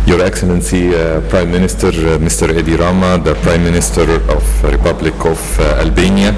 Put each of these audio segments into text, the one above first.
Your Excellency, Prime Minister Mr. Edi Rama, the Prime Minister of the Republic of Albania,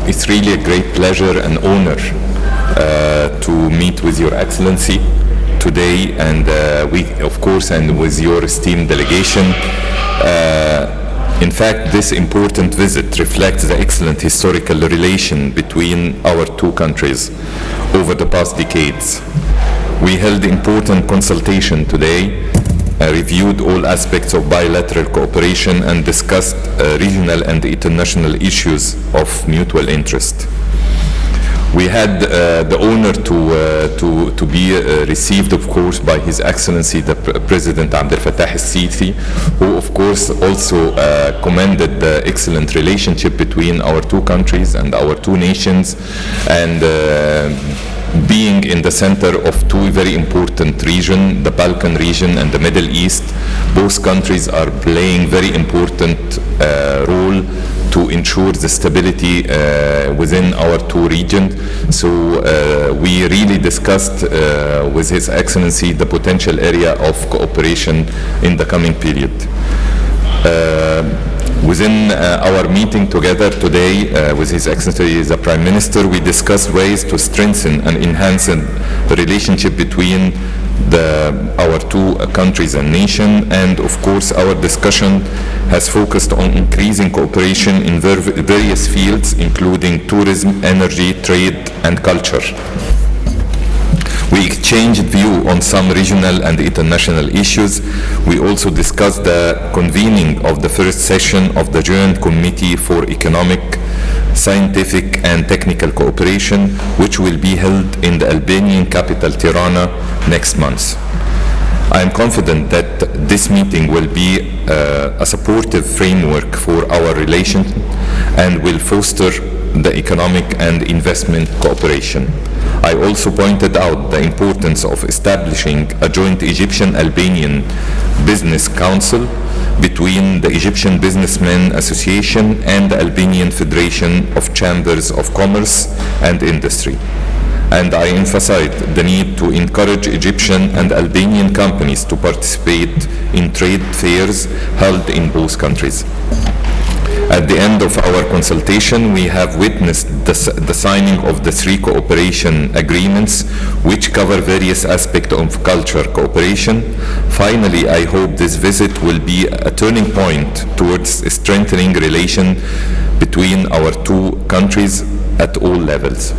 it's really a great pleasure and honor to meet with Your Excellency today, and of course, and with your esteemed delegation. In fact, this important visit reflects the excellent historical relation between our two countries over the past decades. We held important consultation today, reviewed all aspects of bilateral cooperation, and discussed regional and international issues of mutual interest. We had the honor to be received, of course, by His Excellency the President Abdel Fattah al-Sisi, who, of course, also commended the excellent relationship between our two countries and our two nations, and being in the center of two very important regions, the Balkan region and the Middle East. Both countries are playing very important role to ensure the stability within our two regions. So we really discussed with His Excellency the potential area of cooperation in the coming period. Within our meeting together today with His Excellency the Prime Minister, we discussed ways to strengthen and enhance the relationship between our two countries and nation, and of course our discussion has focused on increasing cooperation in various fields, including tourism, energy, trade and culture. We exchanged views on some regional and international issues. We also discussed the convening of the first session of the Joint Committee for Economic, Scientific and Technical Cooperation, which will be held in the Albanian capital Tirana next month. I am confident that this meeting will be a supportive framework for our relations and will foster the economic and investment cooperation. I also pointed out the importance of establishing a joint Egyptian-Albanian Business Council between the Egyptian Businessmen Association and the Albanian Federation of Chambers of Commerce and Industry. And I emphasized the need to encourage Egyptian and Albanian companies to participate in trade fairs held in both countries. At the end of our consultation, we have witnessed the signing of the 3 cooperation agreements, which cover various aspects of culture cooperation. Finally, I hope this visit will be a turning point towards strengthening relations between our two countries at all levels.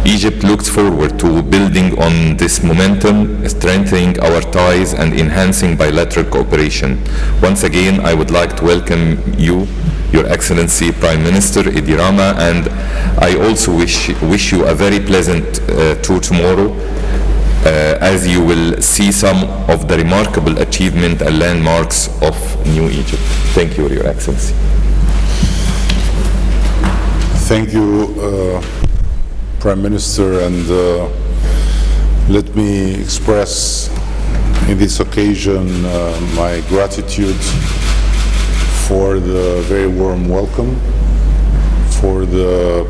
Egypt looks forward to building on this momentum, strengthening our ties and enhancing bilateral cooperation. Once again, I would like to welcome you, Your Excellency Prime Minister Edi Rama, and I also wish you a very pleasant tour tomorrow, as you will see some of the remarkable achievements and landmarks of New Egypt. Thank you, Your Excellency. Thank you, Prime Minister, and let me express in this occasion my gratitude for the very warm welcome, for the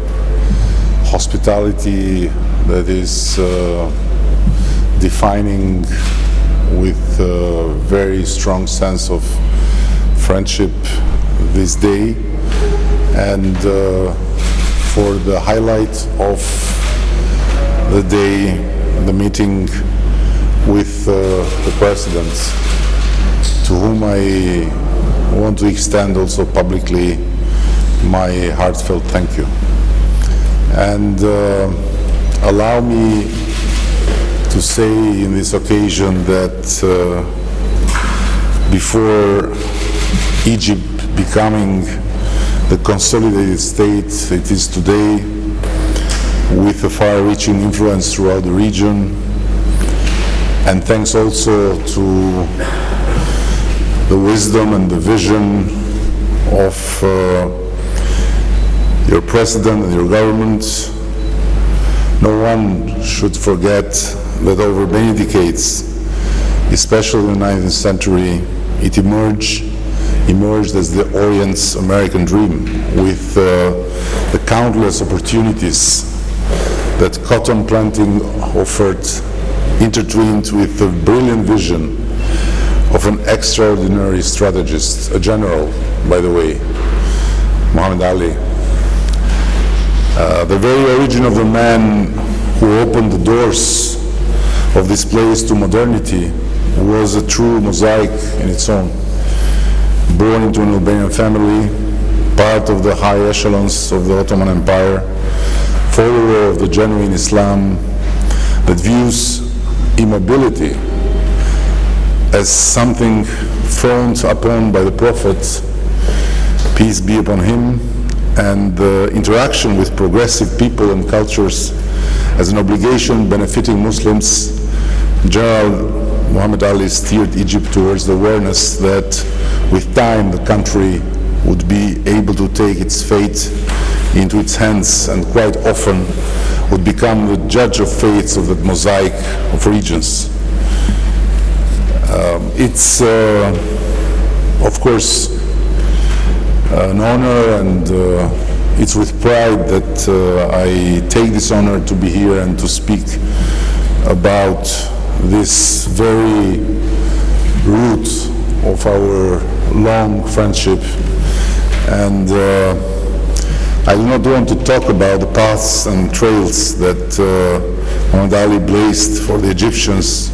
hospitality that is defining with a very strong sense of friendship this day, and for the highlight of the day, the meeting with the President, to whom I want to extend also publicly my heartfelt thank you. And allow me to say in this occasion that before Egypt becoming the consolidated state it is today, with a far-reaching influence throughout the region, and thanks also to the wisdom and the vision of your President and your government, no one should forget that over many decades, especially in the 19th century, it emerged as the Orient's American dream, with the countless opportunities that cotton planting offered intertwined with the brilliant vision of an extraordinary strategist, a general, by the way, Muhammad Ali. The very origin of the man who opened the doors of this place to modernity was a true mosaic in its own. Born into an Albanian family, part of the high echelons of the Ottoman Empire, follower of the genuine Islam that views immobility as something frowned upon by the Prophet, peace be upon him, and the interaction with progressive people and cultures as an obligation benefiting Muslims. General Muhammad Ali steered Egypt towards the awareness that with time the country would be able to take its fate into its hands and quite often would become the judge of fates of that mosaic of regions. It's of course an honor, and it's with pride that I take this honor to be here and to speak about this very root of our long friendship. And I do not want to talk about the paths and trails that Muhammad Ali blazed for the Egyptians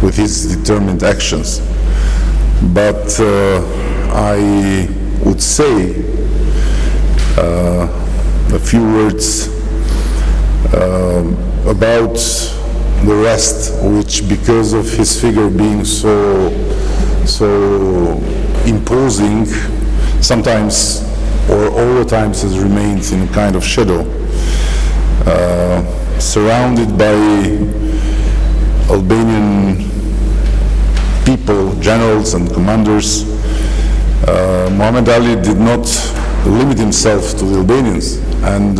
with his determined actions. But I would say a few words about the rest, which because of his figure being so imposing, sometimes or all the times has remained in a kind of shadow, surrounded by Albanian people, generals and commanders. Muhammad Ali did not limit himself to the Albanians, and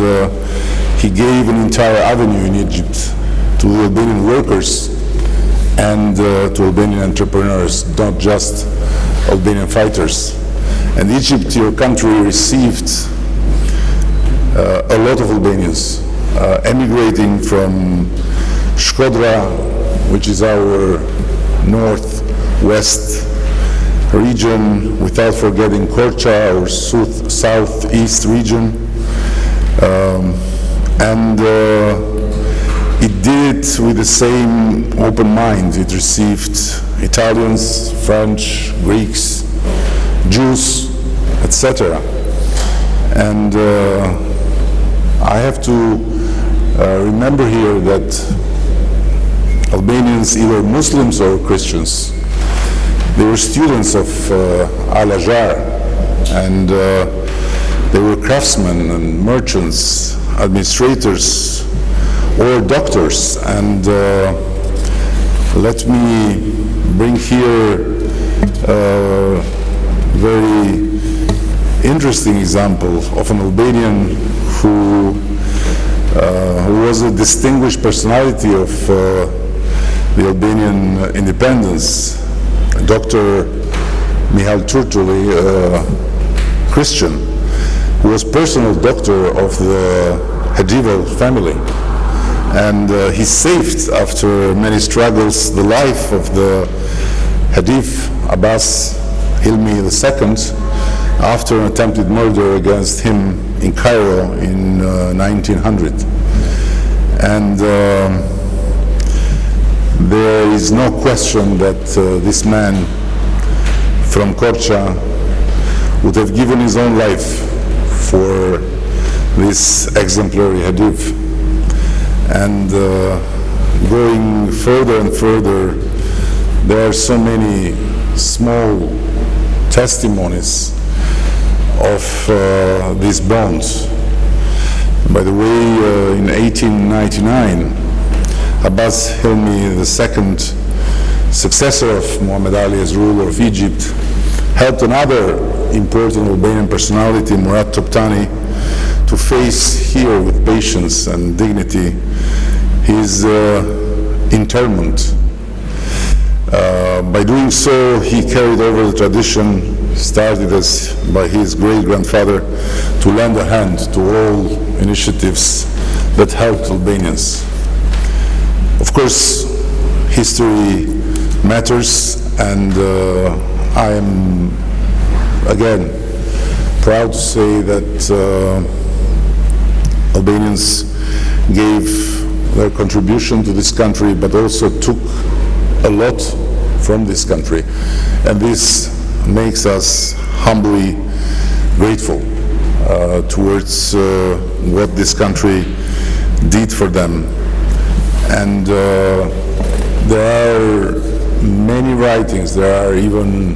he gave an entire avenue in Egypt to the Albanian workers and to Albanian entrepreneurs, not just Albanian fighters. And Egypt, your country, received a lot of Albanians emigrating from Shkodra, which is our northwest region, without forgetting Korça, our southeast region. And it did it with the same open mind. It received Italians, French, Greeks, Jews, etc. And I have to remember here that Albanians, either Muslims or Christians, they were students of Al-Azhar, and they were craftsmen and merchants, administrators, or doctors. And let me bring here a very interesting example of an Albanian who was a distinguished personality of the Albanian independence, Dr. Mihal Turtuli, a Christian, who was personal doctor of the Hadjival family. And he saved, after many struggles, the life of the Hadif Abbas Hilmi II after an attempted murder against him in Cairo in 1900. And there is no question that this man from Korça would have given his own life for this exemplary Hadith. And going further and further, there are so many small testimonies of these bonds. By the way, in 1899, Abbas Hilmi II, successor of Muhammad Ali as ruler of Egypt, helped another important Albanian personality, Murat Toptani, to face here with patience and dignity his interment. By doing so, he carried over the tradition started by his great-grandfather to lend a hand to all initiatives that helped Albanians. Of course, history matters, and I am again proud to say that Albanians gave their contribution to this country, but also took a lot from this country, and this makes us humbly grateful towards what this country did for them. And there are many writings, there are even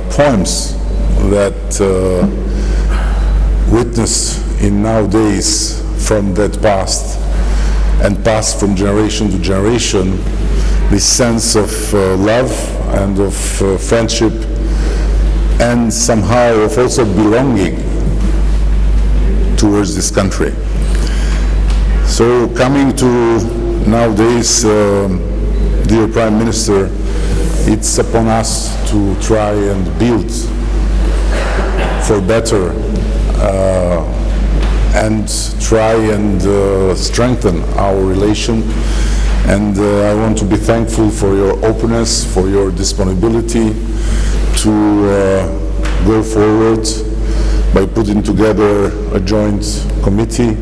poems that witness in nowadays from that past and passed from generation to generation this sense of love and of friendship and somehow of also belonging towards this country. So coming to nowadays, dear Prime Minister, it's upon us to try and build for better and try and strengthen our relation. And I want to be thankful for your openness, for your disponibility to go forward by putting together a joint committee,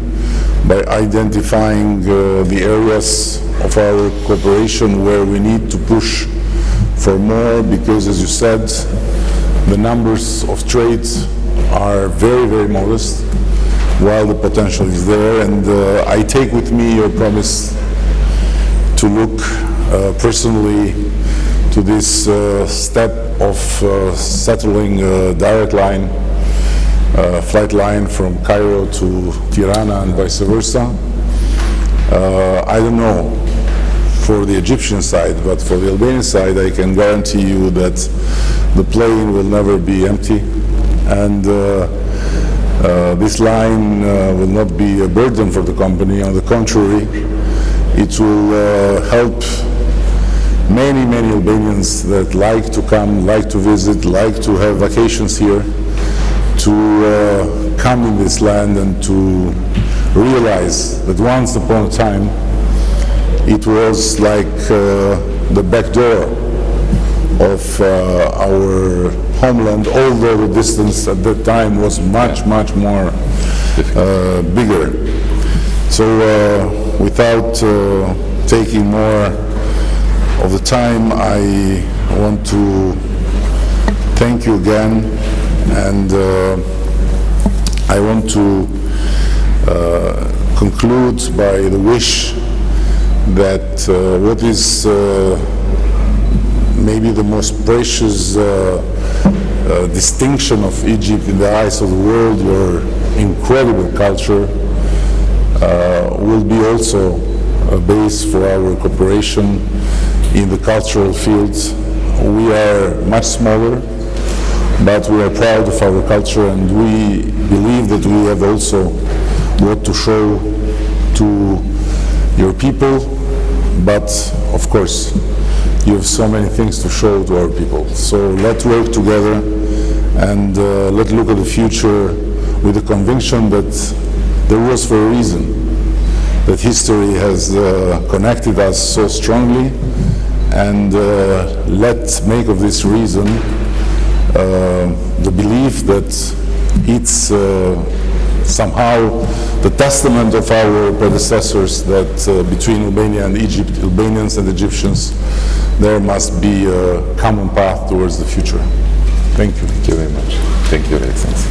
by identifying the areas of our cooperation where we need to push for more, because as you said, the numbers of trade are very, very modest, while the potential is there. And I take with me your promise to look personally to this step of settling a direct line, flight line from Cairo to Tirana and vice versa. I don't know for the Egyptian side, but for the Albanian side, I can guarantee you that the plane will never be empty, and this line will not be a burden for the company. On the contrary, it will help many, many Albanians that like to come, like to visit, like to have vacations here, to come in this land and to realize that once upon a time it was like the back door of our homeland, although the distance at that time was much, much more bigger. So without taking more of the time, I want to thank you again, and I want to conclude by the wish that what is maybe the most precious distinction of Egypt in the eyes of the world, your incredible culture, will be also a base for our cooperation in the cultural field. We are much smaller, but we are proud of our culture, and we believe that we have also what to show to your people, but of course you have so many things to show to our people. So let's work together, and let's look at the future with the conviction that there was for a reason, that history has connected us so strongly, and let's make of this reason the belief that it's somehow the testament of our predecessors that between Albania and Egypt, Albanians and Egyptians, there must be a common path towards the future. Thank you. Thank you very much. Thank you, Your Excellency.